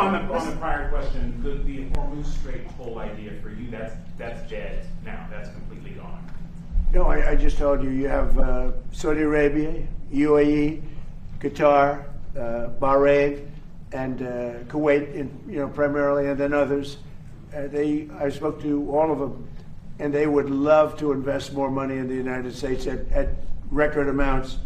on the prior question, the Hormuz Strait whole idea for you, that's dead now. That's completely gone. No, I just told you have Saudi Arabia, UAE, Qatar, Bahrain, and Kuwait, primarily, and then others. I spoke to all of them, and they would love to invest more money in the United States at record amounts,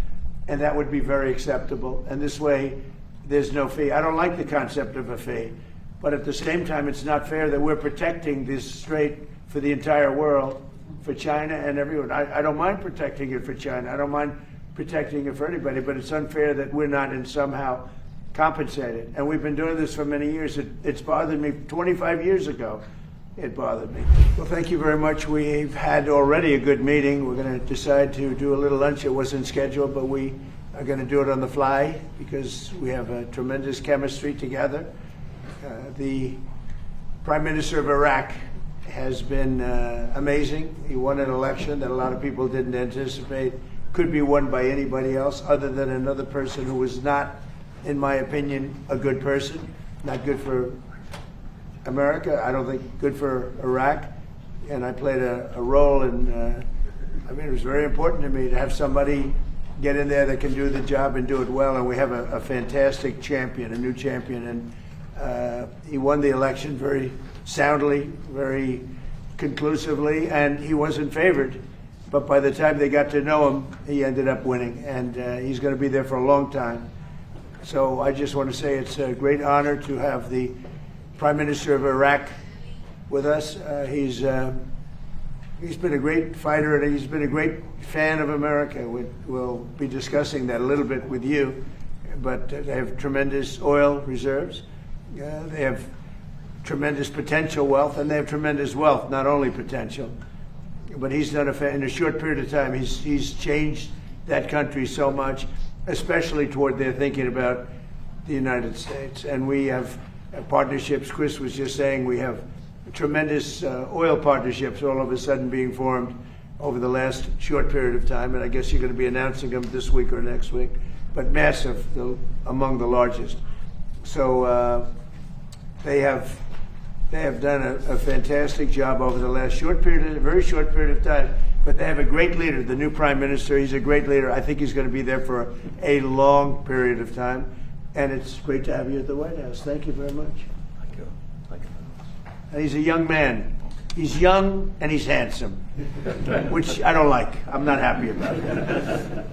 and that would be very acceptable. And this way, there's no fee. I don't like the concept of a fee, but at the same time, it's not fair that we're protecting this strait for the entire world, for China and everyone. I don't mind protecting it for China. I don't mind protecting it for anybody, but it's unfair that we're not in somehow compensated. And we've been doing this for many years. It's bothered me 25 years ago. It bothered me. Well, thank you very much. We've had already a good meeting. We're going to decide to do a little lunch. It wasn't scheduled, but we are going to do it on the fly because we have a tremendous chemistry together. The Prime Minister of Iraq has been amazing. He won an election that a lot of people didn't anticipate could be won by anybody else other than another person who was not, in my opinion, a good person. Not good for America. I don't think good for Iraq. And I played a role in, it was very important to me to have somebody get in there that can do the job and do it well. And we have a fantastic champion, a new champion. And he won the election very soundly, very conclusively, and he wasn't favored. But by the time they got to know him, he ended up winning. And he's going to be there for a long time. So I just want to say it's a great honor to have the Prime Minister of Iraq with us. He's been a great fighter, and he's been a great fan of America. We'll be discussing that a little bit with you. But they have tremendous oil reserves. They have tremendous potential wealth, and they have tremendous wealth, not only potential. But he's done in a short period of time, he's changed that country so much, especially toward their thinking about the United States. And we have partnerships. Chris was just saying we have tremendous oil partnerships all of a sudden being formed over the last short period of time. And I guess you're going to be announcing them this week or next week, but massive, among the largest. So they have done a fantastic job over the last very short period of time. But they have a great leader, the new Prime Minister. He's a great leader. I think he's going to be there for a long period of time. And it's great to have you at the White House. Thank you very much. Thank you. Thank you. And he's a young man. He's young and he's handsome, which I don't like. I'm not happy about it.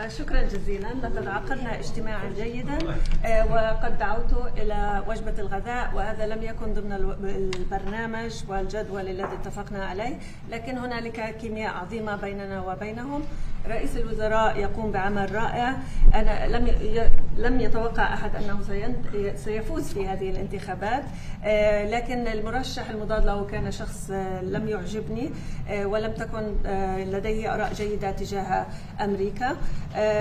شكرا جزيلا. لقد عقدنا اجتماعا جيدا وقد دعوته إلى وجبة الغداء، وهذا لم يكن ضمن البرنامج والجدول الذي اتفقنا عليه، لكن هنالك كيمياء عظيمة بيننا وبينهم. رئيس الوزراء يقوم بعمل رائع. أنا لم يتوقع أحد أنه سيفوز في هذه الانتخابات، لكن المرشح المضاد له كان شخص لم يعجبني ولم تكن لديه آراء جيدة تجاه أمريكا،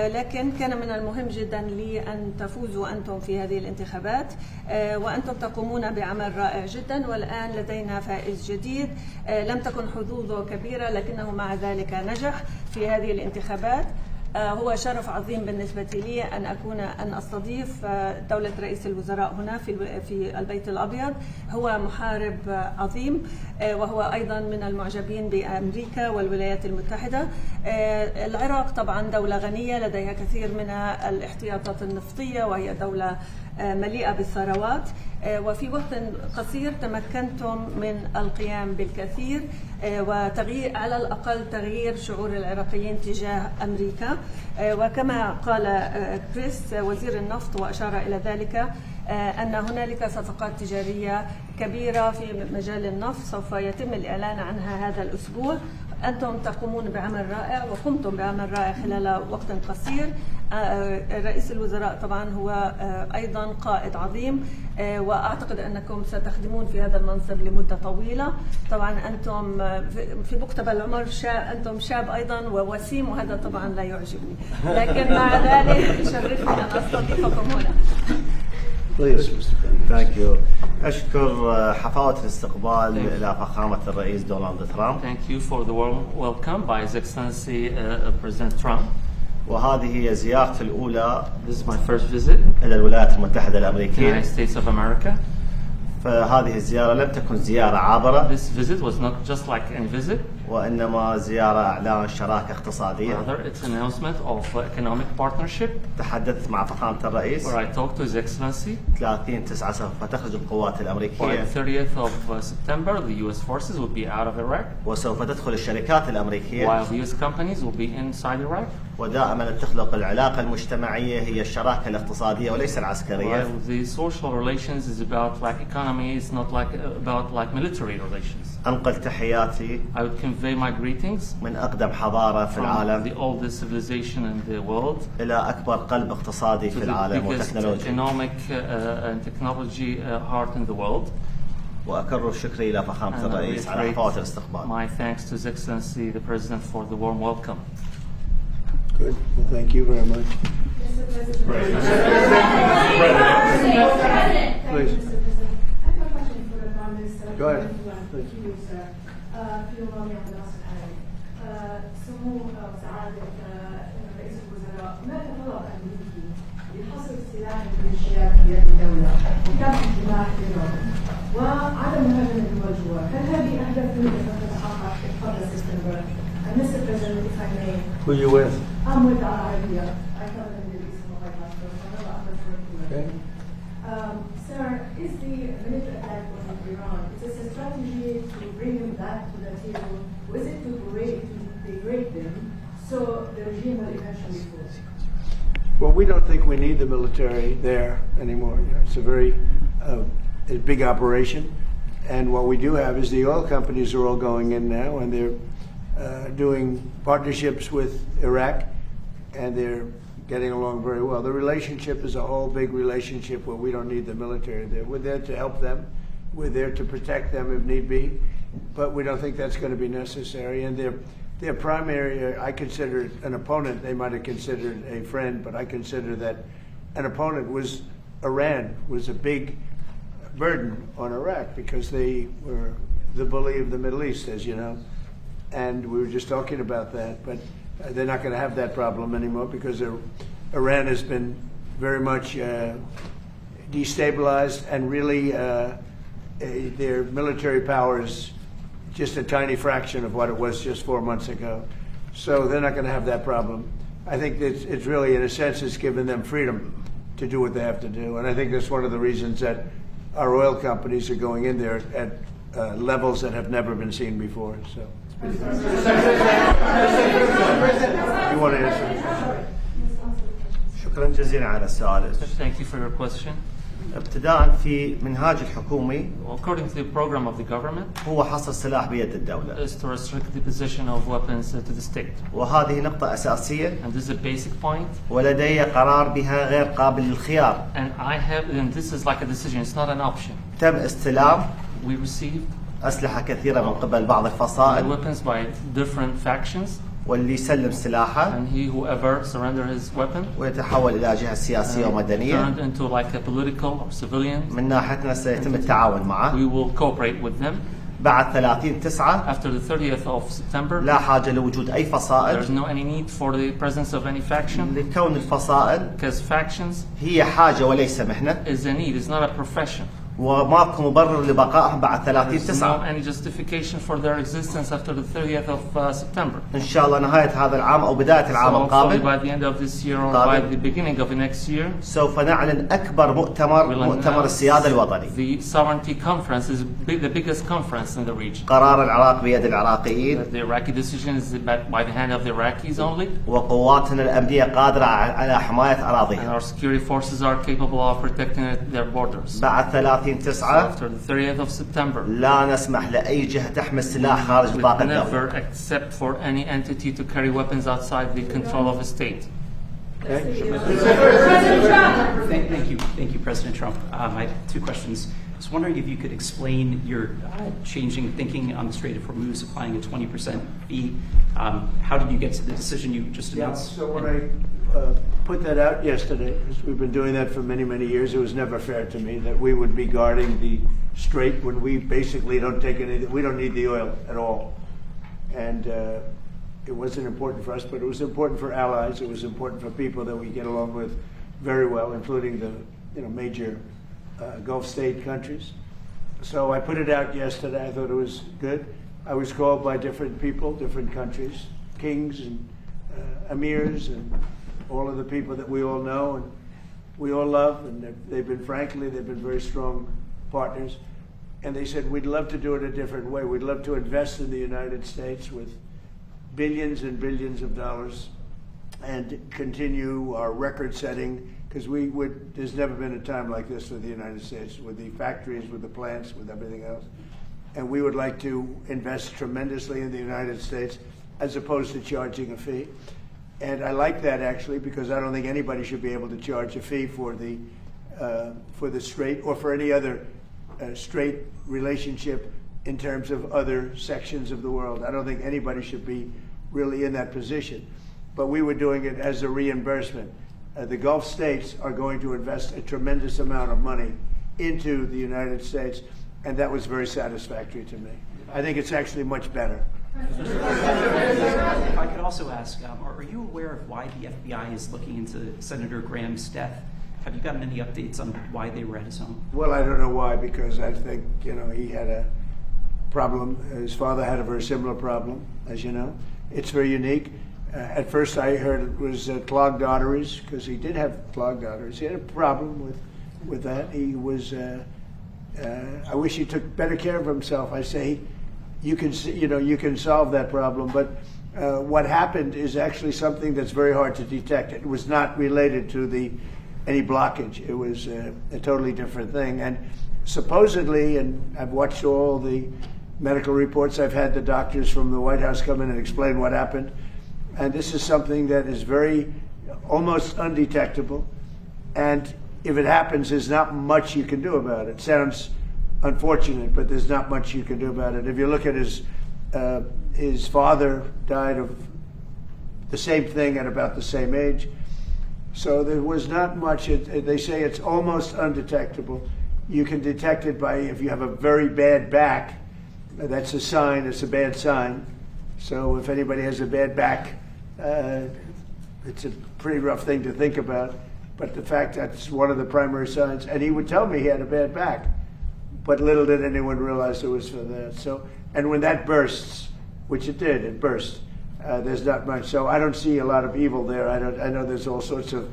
لكن كان من المهم جدا لي أن تفوزوا أنتم في هذه الانتخابات، وأنتم تقومون بعمل رائع جدا. والآن لدينا فائز جديد لم تكن حظوظه كبيرة، لكنه مع ذلك نجح في هذه الانتخابات. هو شرف عظيم بالنسبة لي أن أستضيف دولة رئيس الوزراء هنا في البيت الأبيض. هو محارب عظيم، وهو أيضا من المعجبين بأمريكا والولايات المتحدة. العراق طبعا دولة غنية لديها كثير من الاحتياطات النفطية، وهي دولة مليئة بالثروات، وفي وقت قصير تمكنتم من القيام بالكثير وتغيير، على الأقل تغيير شعور العراقيين تجاه أمريكا. وكما قال كريس وزير النفط وأشار إلى ذلك، أن هنالك صفقات تجارية كبيرة في مجال النفط سوف يتم الإعلان عنها هذا الأسبوع. أنتم تقومون بعمل رائع وقمتم بعمل رائع خلال وقت قصير. رئيس الوزراء طبعا هو أيضا قائد عظيم، وأعتقد أنكم ستخدمون في هذا المنصب لمدة طويلة. طبعا أنتم في مقتبل العمر أنتم شاب أيضا ووسيم، وهذا طبعا لا يعجبني، لكن مع ذلك يشرفني أن أستضيفكم هنا. Thank you. أشكر حفاوة الاستقبال إلى فخامة الرئيس دونالد ترامب. Thank you for the warm welcome by His Excellency President Trump. وهذه هي زيارتي الأولى This is my first visit إلى الولايات المتحدة to the الأمريكية. United States of America. فهذه الزيارة لم تكن زيارة عابرة، This visit was not just like any visit, وإنما زيارة إعلان شراكة اقتصادية. rather it's an announcement of economic partnership تحدثت مع فخامة الرئيس. where I talked to His Excellency. 30/9 سوف تخرج القوات By الأمريكية the 30th of September, the U.S. forces will be out of Iraq, وسوف تدخل الشركات الأمريكية. while the U.S. companies will be inside Iraq. ودائما تخلق العلاقة المجتمعية هي الشراكة الاقتصادية وليس العسكرية. While the social relations is about like economy, it's not like about like military relations. أنقل تحياتي I would convey my greetings من أقدم حضارة في from العالم the oldest civilization in the world إلى أكبر قلب اقتصادي to في the العالم biggest وتكنولوجي. economic and technology heart in the world. وأكرر شكري إلى فخامة And I الرئيس على reiterate حفاوة الاستقبال. my thanks to His Excellency the President for the warm welcome. Good. Well, thank you very much. Mr. President. Please. Mr. President, I have a question for the Prime Minister. Go ahead. Thank you, sir. في الماضي عبد الناصر الحالي. سمو سعادة رئيس الوزراء هناك طلب أمريكي لحصر السلاح الميليشيات في يد الدولة وكان اجتماع اليوم وعدم مهاجمة دول الجوار. هل هذه أهداف تتحقق قبل سبتمبر؟ Mr. President, if I may. Who are you with? I'm with the Arabia. I cover the Middle East and Mobile Okay. Sir, is the military attack on Iran, is this a strategy to bring them back to the table? Or is it to degrade them so the regime will eventually fall? Well, we don't think we need the military there anymore. You know, it's a very a big operation. And what we do have is the oil companies are all going in now, and they're doing partnerships with Iraq, and they're getting along very well. The relationship is a whole big relationship where we don't need the military there. We're there to help them. We're there to protect them if need be, but we don't think that's going to be necessary. And their primary, I consider an opponent. They might have considered a friend, but I consider that an opponent was Iran, was a big burden on Iraq because they were the bully of the Middle East, as you know. And we were just talking about that, but they're not going to have that problem anymore because Iran has been very much destabilized, and really their military power is just a tiny fraction of what it was just 4 months ago. So they're not going to have that problem. I think that it's really, in a sense, it's given them freedom to do what they have to do. And I think that's one of the reasons that our oil companies are going in there at levels that have never been seen before. So. You want to answer? شكرا جزيلا على السؤال. Thank you for your question. ابتداء في منهاج الحكومي According to the program of the government, هو حصر السلاح بيد الدولة، is to restrict the possession of weapons to the state. وهذه نقطة أساسية And this is a basic point. ولدي قرار بها غير قابل للخيار. And this is like a decision, it's not an option. تم استلام We received أسلحة كثيرة من قبل بعض الفصائل، weapons by different factions, واللي يسلم سلاحه and whoever surrender his weapon ويتحول إلى جهة سياسية ومدنية. turned into like a political or civilian. من ناحيتنا سيتم التعاون معه. We will cooperate with them. بعد 30/9 After the 30th of September, لا حاجة لوجود أي there's فصائل، no any need for the presence of any faction, لكون الفصائل because factions هي حاجة وليس مهنة، is a need, it's not a profession. وماكو مبرر لبقائهم بعد There's no 30/9. any justification for their existence after the 30th of September. إن شاء الله نهاية هذا العام أو بداية العام So hopefully القادم by the end of this year or by the beginning of the next year, سوف نعلن أكبر مؤتمر السيادة الوطني. the sovereignty conference is the biggest conference in the region. قرار العراق بيد العراقيين، The Iraqi decision is by the hand of the Iraqis only, وقواتنا الأمنية قادرة على حماية and أراضيها. our security forces are capable of protecting their borders. بعد 30/9 After the 30th of September, لا نسمح لأي جهة تحمل سلاح خارج we نطاق never الدولة. accept for any entity to carry weapons outside the control of a state. Thank you, President Trump. I have two questions. I was wondering if you could explain your changing thinking on the Strait of Hormuz, applying a 20% fee. How did you get to the decision you just announced? So when I put that out yesterday, because we've been doing that for many, many years, it was never fair to me that we would be guarding the strait when we basically don't take any, we don't need the oil at all. And it wasn't important for us, but it was important for allies. It was important for people that we get along with very well, including the major Gulf state countries. So I put it out yesterday. I thought it was good. I was called by different people, different countries, kings and emirs and all of the people that we all know and we all love, and they've been very strong partners. And they said, we'd love to do it a different way. We'd love to invest in the United States with billions and billions of dollars and continue our record setting, because there's never been a time like this with the United States, with the factories, with the plants, with everything else. And we would like to invest tremendously in the United States as opposed to charging a fee. And I like that, actually, because I don't think anybody should be able to charge a fee for the Strait or for any other Strait relationship in terms of other sections of the world. I don't think anybody should be really in that position. But we were doing it as a reimbursement. The Gulf states are going to invest a tremendous amount of money into the United States, and that was very satisfactory to me. I think it's actually much better. If I could also ask, are you aware of why the FBI is looking into Senator Graham's death? Have you gotten any updates on why they were at his home? Well, I don't know why, because I think, he had a problem. His father had a very similar problem, as you know. It's very unique. At first I heard it was clogged arteries, because he did have clogged arteries. He had a problem with that. He was, I wish he took better care of himself. I say, you can solve that problem, but what happened is actually something that's very hard to detect. It was not related to any blockage. It was a totally different thing. And supposedly, and I've watched all the medical reports, I've had the doctors from the White House come in and explain what happened. And this is something that is almost undetectable. And if it happens, there's not much you can do about it. Sounds unfortunate, but there's not much you can do about it. If you look at his father died of the same thing at about the same age. So there was not much. They say it's almost undetectable. You can detect it by if you have a very bad back. That's a sign. It's a bad sign. So if anybody has a bad back, it's a pretty rough thing to think about. But the fact that's one of the primary signs. And he would tell me he had a bad back. But little did anyone realize it was for that. So, and when that bursts, which it did, it burst. There's not much. So I don't see a lot of evil there. I know there's all sorts of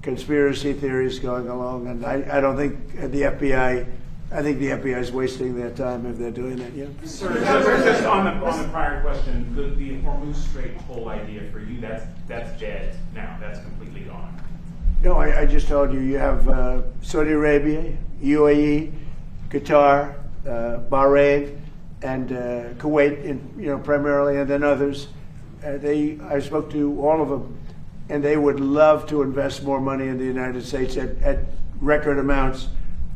conspiracy theories going along, and I don't think the FBI. I think the FBI is wasting their time if they're doing that. Yeah. Sir, just on the prior question, the Hormuz Strait whole idea for you, that's dead now. That's completely gone. No, I just told you. You have Saudi Arabia, UAE, Qatar, Bahrain, and Kuwait, primarily, and then others. I spoke to all of them, and they would love to invest more money in the United States at record amounts,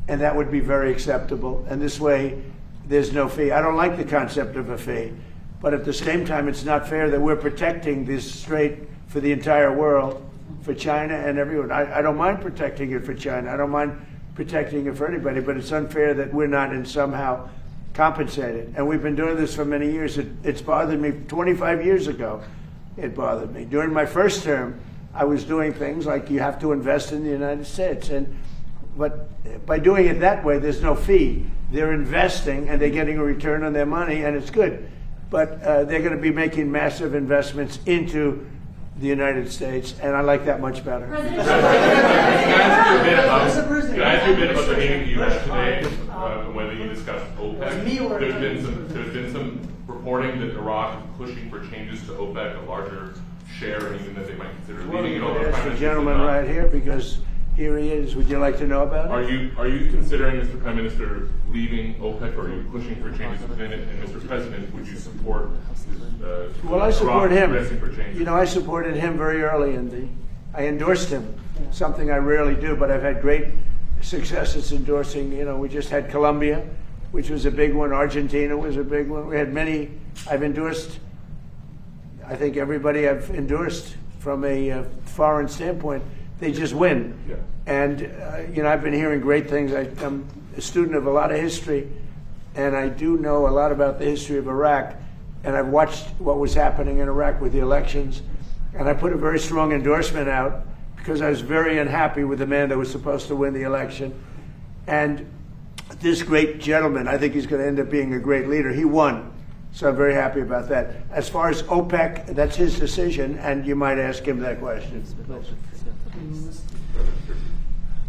and that would be very acceptable. And this way, there's no fee. I don't like the concept of a fee, but at the same time, it's not fair that we're protecting this strait for the entire world, for China and everyone. I don't mind protecting it for China. I don't mind protecting it for anybody, but it's unfair that we're not in somehow compensated. And we've been doing this for many years. It's bothered me 25 years ago. It bothered me. During my first term, I was doing things like you have to invest in the United States. But by doing it that way, there's no fee. They're investing and they're getting a return on their money, and it's good. But they're going to be making massive investments into the United States, and I like that much better. Can I ask you a bit about the meeting you had today, and whether you discussed OPEC? There's been some reporting that Iraq is pushing for changes to OPEC, a larger share, and even that they might consider leaving it all. That's the gentleman right here, because here he is. Would you like to know about it? Are you considering, Mr. Prime Minister, leaving OPEC, or are you pushing for changes within it? And Mr. President, would you support Well, I support him. For changes? I supported him very early I endorsed him, something I rarely do, but I've had great successes endorsing. We just had Colombia, which was a big one. Argentina was a big one. We had many. I've endorsed, I think everybody I've endorsed from a foreign standpoint. They just win. Yeah. And, I've been hearing great things. I'm a student of a lot of history, and I do know a lot about the history of Iraq. and I've watched what was happening in Iraq with the elections, and I put a very strong endorsement out because I was very unhappy with the man that was supposed to win the election. And this great gentleman, I think he's going to end up being a great leader. He won. So I'm very happy about that. As far as OPEC, that's his decision, and you might ask him that question.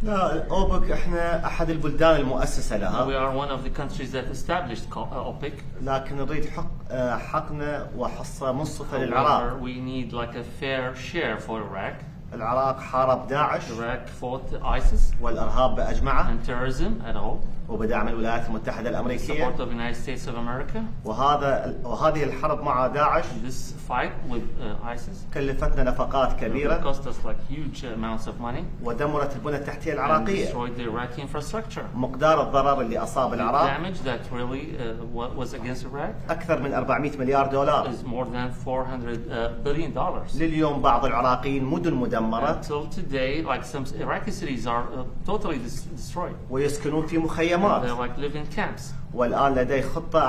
لا أوبك احنا أحد البلدان المؤسسة لها. We are one of the countries that established OPEC. لكن نريد حقنا وحصة منصفة للعراق. We need like a fair share for Iraq. العراق حارب داعش. Iraq fought ISIS. والإرهاب بأجمعه. And terrorism at all. وبدعم الولايات المتحدة الأمريكية. Support of the United States of America. وهذه الحرب مع داعش. This fight with ISIS. كلفتنا نفقات كبيرة. It cost us like huge amounts of money. ودمرت البنى التحتية العراقية. And destroyed the Iraqi infrastructure. مقدار الضرر اللي أصاب العراق. The damage that really was against Iraq. أكثر من 400 مليار دولار. Is more than $400 billion. لليوم بعض العراقيين مدن مدمرة. Until today, like some Iraqi cities are totally destroyed. ويسكنون في مخيمات. They like live in camps. والآن لدي خطة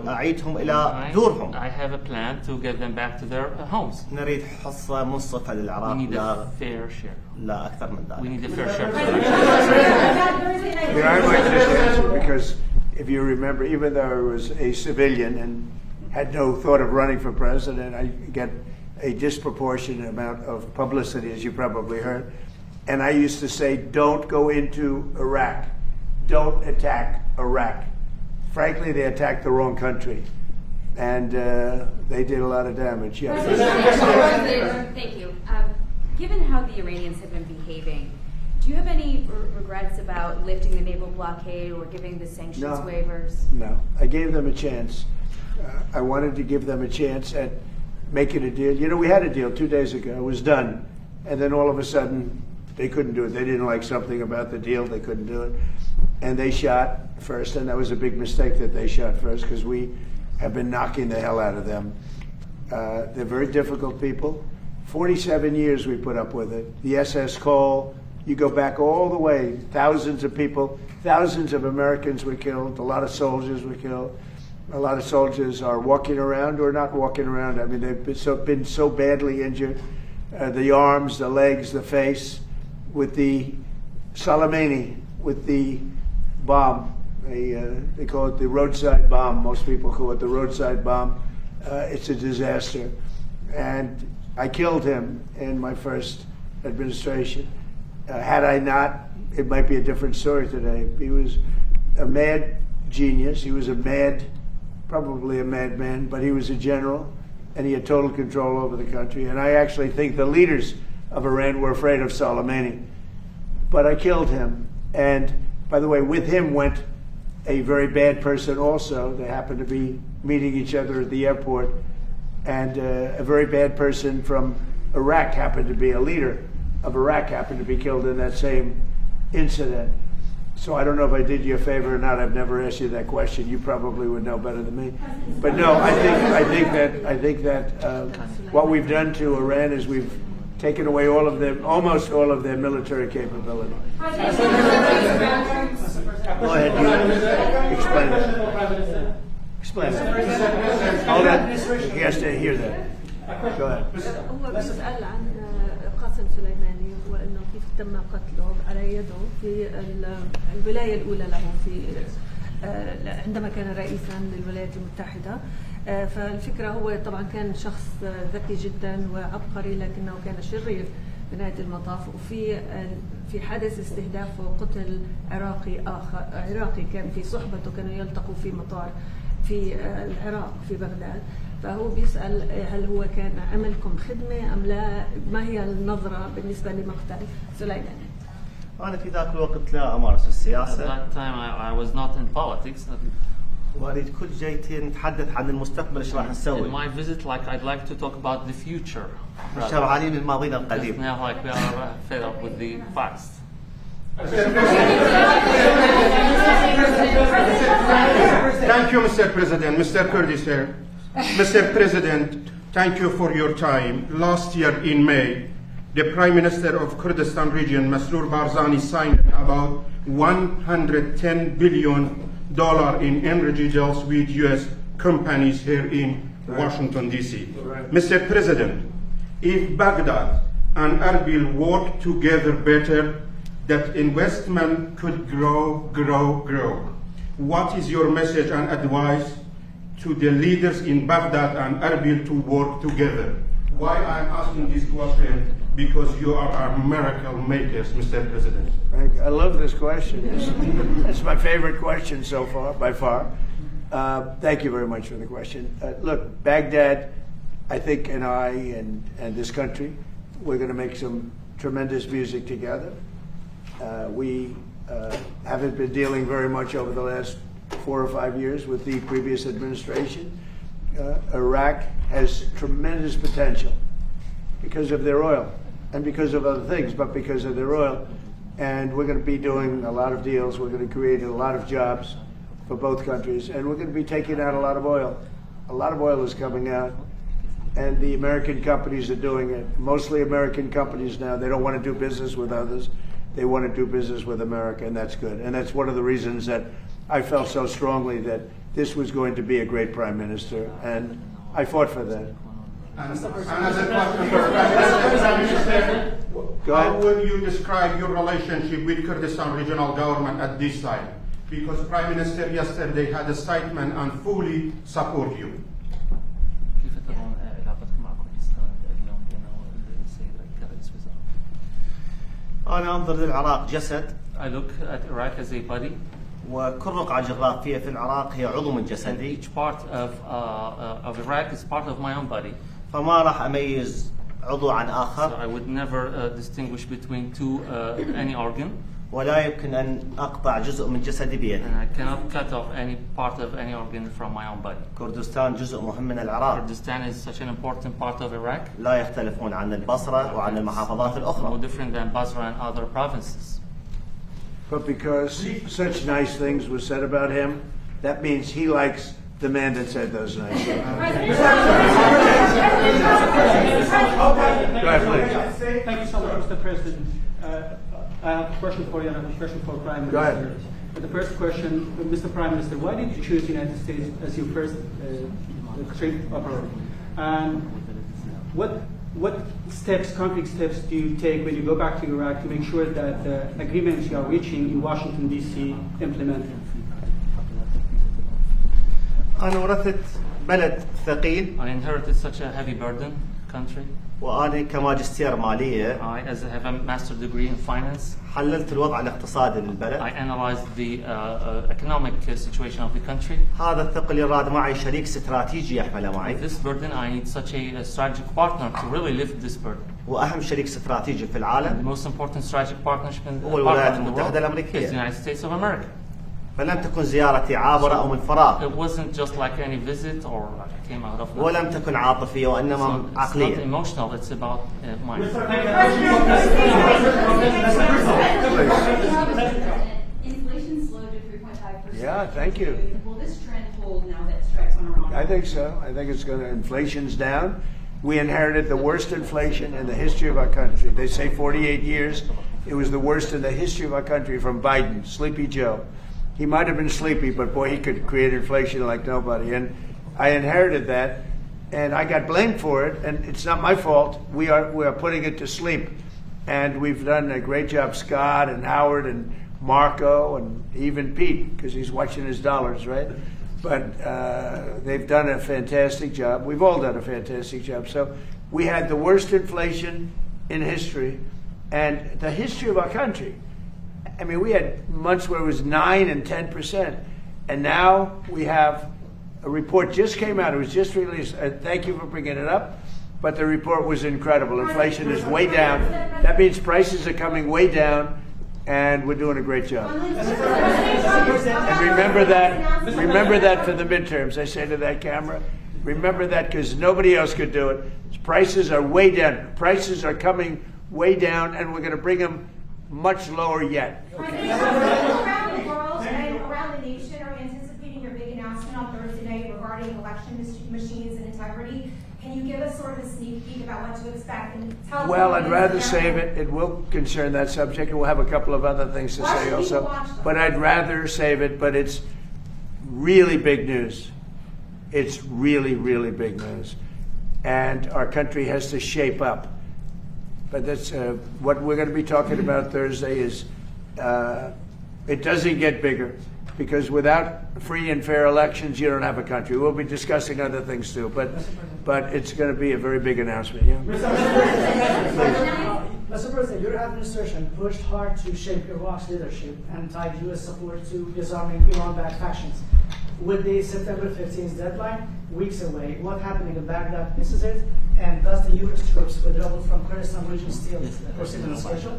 أعيدهم إلى دورهم. I have a plan to get them back to their homes. نريد حصة منصفة للعراق. We need a fair share. لا أكثر من ذلك. We need a fair share. I might just answer because if you remember, even though I was a civilian and had no thought of running for president, I get a disproportionate amount of publicity, as you probably heard. And I used to say, don't go into Iraq. Don't attack Iraq. Frankly, they attacked the wrong country. And they did a lot of damage. Yeah. Thank you. Given how the Iranians have been behaving, do you have any regrets about lifting the naval blockade or giving the sanctions waivers? No. I gave them a chance. I wanted to give them a chance at making a deal. You know, we had a deal 2 days ago. It was done. And then all of a sudden, they couldn't do it. They didn't like something about the deal. They couldn't do it. And they shot first. And that was a big mistake that they shot first because we have been knocking the hell out of them. They're very difficult people. 47 years we put up with it. The SS Cole, you go back all the way. Thousands of people, thousands of Americans were killed. A lot of soldiers were killed. A lot of soldiers are walking around or not walking around. I mean, they've been so badly injured. The arms, the legs, the face, with the Soleimani, with the bomb. They call it the roadside bomb. Most people call it the roadside bomb. It's a disaster. And I killed him in my first administration. Had I not, it might be a different story today. He was a mad genius. He was probably a madman, but he was a general, and he had total control over the country. And I actually think the leaders of Iran were afraid of Soleimani. But I killed him. And by the way, with him went a very bad person also. They happened to be meeting each other at the airport. And a very bad person from Iraq happened to be a leader of Iraq, happened to be killed in that same incident. So I don't know if I did you a favor or not. I've never asked you that question. You probably would know better than me. But no, I think that what we've done to Iran is we've taken away almost all of their military capability. Go ahead, you explain it. Explain it. Hold on. He has to hear that. Go ahead. هو بيسأل عن قاسم سليماني وانه كيف تم قتله على يده في الولايه الاولى له في عندما كان رئيسا للولايات المتحده. فالفكره هو طبعا كان شخص ذكي جدا وعبقري لكنه كان شرير بنهايه المطاف. في حادث استهداف وقتل عراقي كان في صحبته، كانوا يلتقوا في مطار في العراق في بغداد. فهو بيسأل هل هو كان عملكم خدمة أم لا؟ ما هي النظرة بالنسبة لمقتل سليماني؟ أنا في ذاك الوقت لا أمارس السياسة. At that time I was not in politics. وأريد كل جيتي نتحدث عن المستقبل إيش راح نسوي. In my visit, like I'd like to talk about the future. شبعانين من ماضينا القديم. Now, like we are fed up with the past. Thank you, Mr. President. Mr. Kurdistan. Mr. President, thank you for your time. Last year in May, the Prime Minister of Kurdistan region, Masroor Barzani, signed about $110 billion in energy deals with U.S. companies here in Washington, D.C. Right. Mr. President, if Baghdad and Erbil work together better, that investment could grow. What is your message and advice to the leaders in Baghdad and Erbil to work together? Why I'm asking this question? Because you are our miracle makers, Mr. President. I love this question. It's my favorite question so far, by far. Thank you very much for the question. Look, Baghdad, I think, and I and this country, we're going to make some tremendous music together. We haven't been dealing very much over the last 4 or 5 years with the previous administration. Iraq has tremendous potential because of their oil and because of other things, but because of their oil. And we're going to be doing a lot of deals. We're going to create a lot of jobs for both countries, and we're going to be taking out a lot of oil. A lot of oil is coming out, and the American companies are doing it. Mostly American companies now. They don't want to do business with others. They want to do business with America, and that's good. And that's one of the reasons that I felt so strongly that this was going to be a great prime minister, and I fought for that. Another question for Prime Minister. How would you describe your relationship with Kurdistan regional government at this time? Because Prime Minister yesterday had a statement and fully support you. كيف ترون علاقتكم مع كردستان اليوم بين السيد رئيس الوزراء؟ أنا أنظر للعراق جسد. I look at Iraq as a body. وكل رقعة جغرافية في العراق هي عضو من جسدي. Each part of Iraq is part of my own body. فما راح أميز عضو عن So آخر. I would never distinguish between any organ. ولا يمكن أن أقطع جزء من جسدي بيدي. And I cannot cut off any part of any organ from my own body. كردستان جزء مهم من العراق. Kurdistan is such an important part of Iraq. لا يختلفون عن البصرة وعن المحافظات No الأخرى. different than Basra and other provinces. But because such nice things were said about him, that means he likes the man that said those nice things. Go ahead, please. Thank you so much, Mr. President. I have a question for you and I have a question for Prime Minister. Go ahead. The first question, Mr. Prime Minister, why did you choose the United States as your first trade operator? And what steps, concrete steps, do you take when you go back to Iraq to make sure that the agreements you are reaching in Washington, D.C. implemented? أنا ورثت بلد ثقيل. I inherited such a heavy burden country. وأنا كماجستير مالية I, as I have a master's degree in finance, حللت الوضع الاقتصادي للبلد. I analyzed the economic situation of the country. هذا الثقل يراد معي شريك استراتيجي يحمله معي. With this burden, I need such a strategic partner to really lift this burden. وأهم شريك استراتيجي في The العالم most important strategic partnership in the هو الولايات world المتحدة is الأمريكية. the United States of America. فلم تكن زيارتي عابرة أو من فراغ. It wasn't just like any visit or like I came out of ولم تكن عاطفية وإنما It's not عقلية. emotional, it's about mind. Inflation slowed to 3.5%. Yeah, thank you. Will this trend hold now that strikes on Iran? I think so. I think it's going to, inflation's down. We inherited the worst inflation in the history of our country. They say 48 years. It was the worst in the history of our country from Biden, Sleepy Joe. He might have been sleepy, but boy, he could create inflation like nobody. And I inherited that, and I got blamed for it, and it's not my fault. We are putting it to sleep. And we've done a great job, Scott and Howard and Marco and even Pete, because he's watching his dollars, right? But they've done a fantastic job. We've all done a fantastic job. So we had the worst inflation in history, and the history of our country. I mean, we had months where it was 9 and 10%, and now we have a report just came out. It was just released. Thank you for bringing it up, but the report was incredible. Inflation is way down. That means prices are coming way down, and we're doing a great job. And remember that for the midterms. I say to that camera, remember that because nobody else could do it. Prices are way down. Prices are coming way down, and we're going to bring them much lower yet. Okay. Around the world and around the nation are anticipating your big announcement on Thursday night regarding election machines and integrity. Can you give us sort of a sneak peek about what to expect and tell? Well, I'd rather save it. It will concern that subject, and we'll have a couple of other things to say also. But I'd rather save it. But it's really big news. It's really, really big news. And our country has to shape up. But that's what we're going to be talking about Thursday is it doesn't get bigger, because without free and fair elections, you don't have a country. We'll be discussing other things too, but it's going to be a very big announcement. Yeah. Mr. President, your administration pushed hard to shape Iraq's leadership and tied U.S. support to disarming Iran-backed factions. With the September 15th deadline weeks away, what happening in Baghdad misses it, and does the U.S. troops withdrawal from Kurdistan region still proceed on schedule?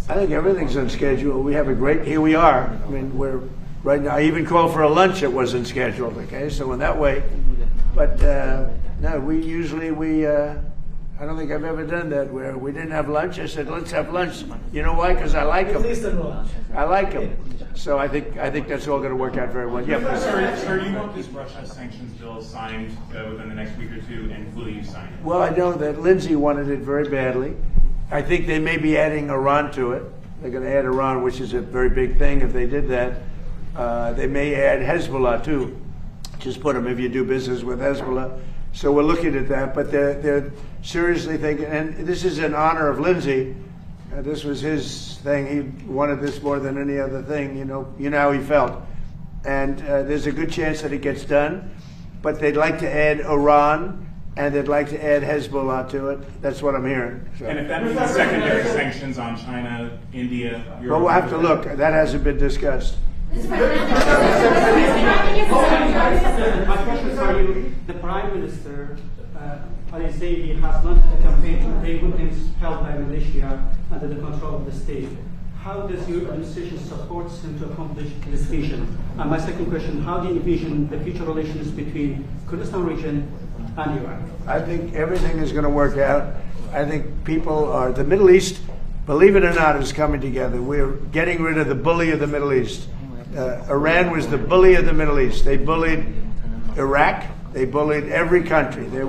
I think everything's on schedule. We have a great, here we are. I mean, we're right now, I even called for a lunch that wasn't scheduled, okay? So in that way, but no, we usually, I don't think I've ever done that where we didn't have lunch. I said, let's have lunch. You know why? Because I like them. I like them. So I think that's all going to work out very well. Yeah, please. Sir, do you want this Russia sanctions bill signed within the next week or two, and will you sign it? Well, I know that Lindsay wanted it very badly. I think they may be adding Iran to it. They're going to add Iran, which is a very big thing if they did that. They may add Hezbollah too. Just put them if you do business with Hezbollah. So we're looking at that, but they're seriously thinking, and this is in honor of Lindsay. This was his thing. He wanted this more than any other thing. You know how he felt. And there's a good chance that it gets done, but they'd like to add Iran, and they'd like to add Hezbollah to it. That's what I'm hearing. So. And if that means secondary sanctions on China, India, Europe... Well, we'll have to look. That hasn't been discussed. My question for you, the Prime Minister, Ali Zaidi, has launched a campaign to pay Muslims held by militia under the control of the state. How does your administration support him to accomplish this vision? And my second question, how do you envision the future relations between Kurdistan region and Iraq? I think everything is going to work out. I think people are, the Middle East, believe it or not, is coming together. We're getting rid of the bully of the Middle East. Iran was the bully of the Middle East. They bullied Iraq. They bullied every country. There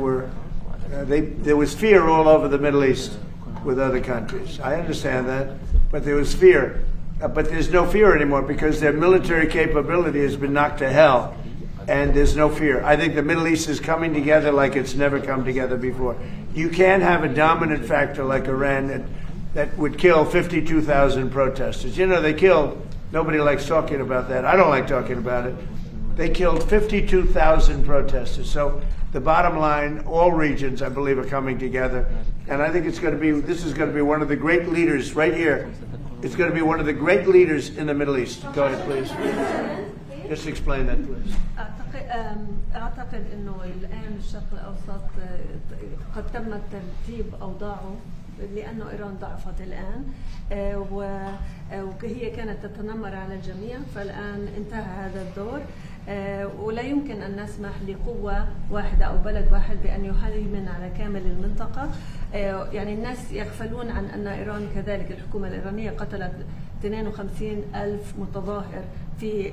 was fear all over the Middle East with other countries. I understand that, but there was fear. But there's no fear anymore because their military capability has been knocked to hell, and there's no fear. I think the Middle East is coming together like it's never come together before. You can't have a dominant factor like Iran that would kill 52,000 protesters. You know, they killed. Nobody likes talking about that. I don't like talking about it. They killed 52,000 protesters. So the bottom line, all regions, I believe, are coming together. And I think this is going to be one of the great leaders right here. It's going to be one of the great leaders in the Middle East. Go ahead, please. Just explain that, please. أعتقد أنه الآن الشرق الأوسط قد تم ترتيب أوضاعه لأنه إيران ضعفت الآن وهي كانت تتنمر على الجميع، فالآن انتهى هذا الدور ولا يمكن أن نسمح لقوة واحدة أو بلد واحد بأن يهيمن على كامل المنطقة. يعني الناس يغفلون عن أن إيران كذلك، الحكومة الإيرانية قتلت 52,000 متظاهر في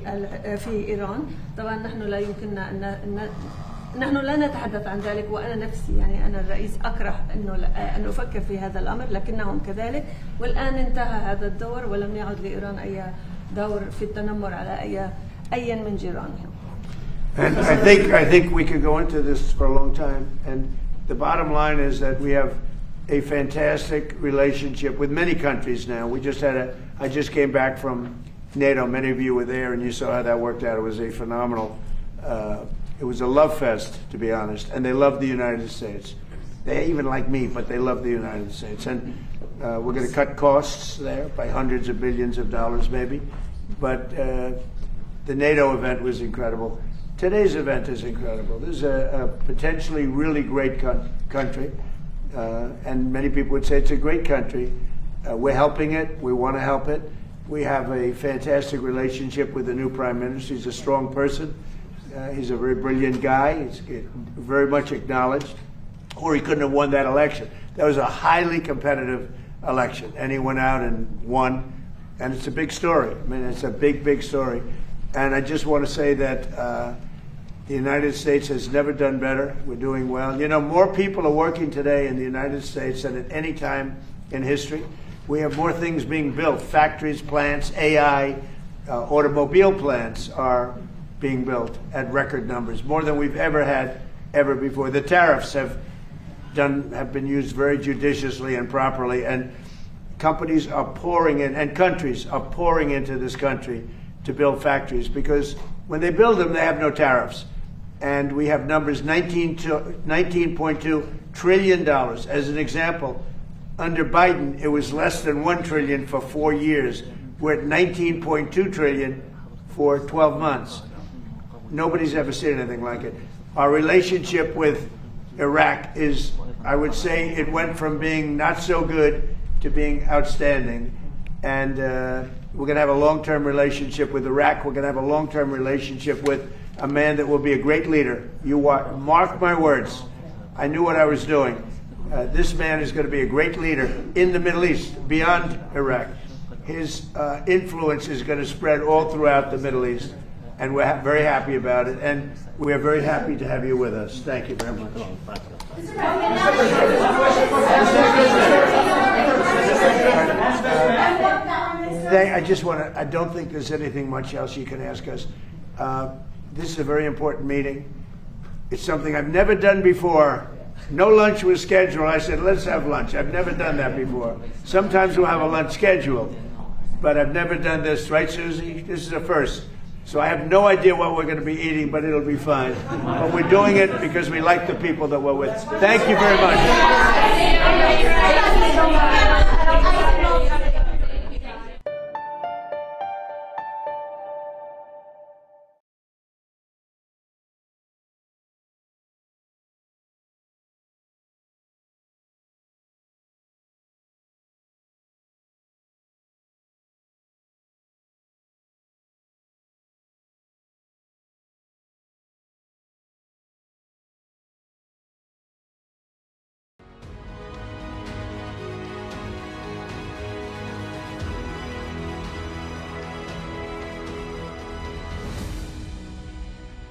إيران. طبعا نحن لا يمكننا أن نحن لا نتحدث عن ذلك، وأنا نفسي يعني أنا الرئيس أكره أن أفكر في هذا الأمر، لكنهم كذلك. والآن انتهى هذا الدور ولم يعد لإيران أي دور في التنمر على أي من جيرانهم. And I think we could go into this for a long time. And the bottom line is that we have a fantastic relationship with many countries now. I just came back from NATO. Many of you were there, and you saw how that worked out. It was a phenomenal. It was a love fest, to be honest, and they love the United States. They even like me, but they love the United States. And we're going to cut costs there by hundreds of billions of dollars, maybe. But the NATO event was incredible. Today's event is incredible. This is a potentially really great country, and many people would say it's a great country. We're helping it. We want to help it. We have a fantastic relationship with the new Prime Minister. He's a strong person. He's a very brilliant guy. He's very much acknowledged, or he couldn't have won that election. That was a highly competitive election, and he went out and won, and it's a big story. I mean, it's a big, big story. And I just want to say that the United States has never done better. We're doing well. You know, more people are working today in the United States than at any time in history. We have more things being built, factories, plants, AI, automobile plants are being built at record numbers, more than we've ever had ever before. The tariffs have been used very judiciously and properly, and companies are pouring in, and countries are pouring into this country to build factories, because when they build them, they have no tariffs. And we have numbers, $19.2 trillion. As an example, under Biden, it was less than $1 trillion for 4 years. We're at $19.2 trillion for 12 months. Nobody's ever seen anything like it. Our relationship with Iraq is, I would say, it went from being not so good to being outstanding. And we're going to have a long-term relationship with Iraq. We're going to have a long-term relationship with a man that will be a great leader. Mark my words. I knew what I was doing. This man is going to be a great leader in the Middle East, beyond Iraq. His influence is going to spread all throughout the Middle East, and we're very happy about it. And we are very happy to have you with us. Thank you very much. I don't think there's anything much else you can ask us. This is a very important meeting. It's something I've never done before. No lunch was scheduled. I said, let's have lunch. I've never done that before. Sometimes we'll have a lunch scheduled, but I've never done this. Right, Susie? This is a first. So I have no idea what we're going to be eating, but it'll be fine. But we're doing it because we like the people that we're with. Thank you very much.